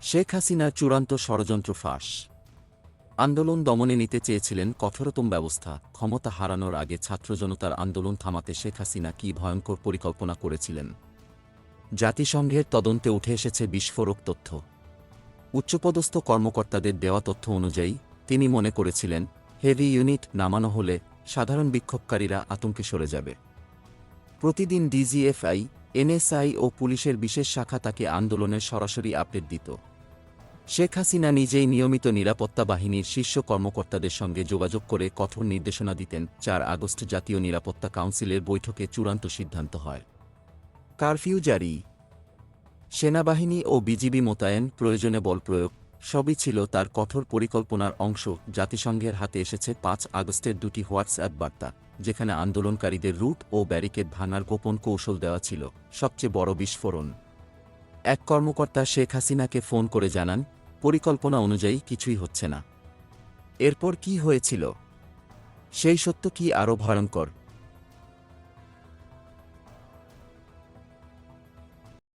শেখ হাসিনার চূড়ান্ত ষড়যন্ত্র ফাঁস। আন্দোলন দমনে নিতে চেয়েছিলেন কঠোরতম ব্যবস্থা। ক্ষমতা হারানোর আগে ছাত্র জনতার আন্দোলন থামাতে শেখ হাসিনা কী ভয়ঙ্কর পরিকল্পনা করেছিলেন। জাতিসংঘের তদন্তে উঠে এসেছে বিস্ফোরক তথ্য। উচ্চপদস্থ কর্মকর্তাদের দেওয়া তথ্য অনুযায়ী তিনি মনে করেছিলেন, হেভি ইউনিট নামানো হলে সাধারণ বিক্ষোভকারীরা আতঙ্কে সরে যাবে। প্রতিদিন ডিজিএফআই, এনএসআই ও পুলিশের বিশেষ শাখা তাকে আন্দোলনের সরাসরি আপডেট দিত। শেখ হাসিনা নিজেই নিয়মিত নিরাপত্তা বাহিনীর শীর্ষ কর্মকর্তাদের সঙ্গে যোগাযোগ করে কঠোর নির্দেশনা দিতেন। ৪ আগস্ট জাতীয় নিরাপত্তা কাউন্সিলের বৈঠকে চূড়ান্ত সিদ্ধান্ত হয়। কারফিউ জারি, সেনাবাহিনী ও বিজিবি মোতায়েন, প্রয়োজনে বল প্রয়োগ, সবই ছিল তার কঠোর পরিকল্পনার অংশ। জাতিসংঘের হাতে এসেছে ৫ আগস্টের দুটি হোয়াটসঅ্যাপ বার্তা, যেখানে আন্দোলনকারীদের রুট ও ব্যারিকেড ভাঙার গোপন কৌশল দেওয়া ছিল। সবচেয়ে বড় বিস্ফোরণ, এক কর্মকর্তা শেখ হাসিনাকে ফোন করে জানান, পরিকল্পনা অনুযায়ী কিছুই হচ্ছে না। এরপর কি হয়েছিল, সেই সত্য কি আরও ভয়ঙ্কর?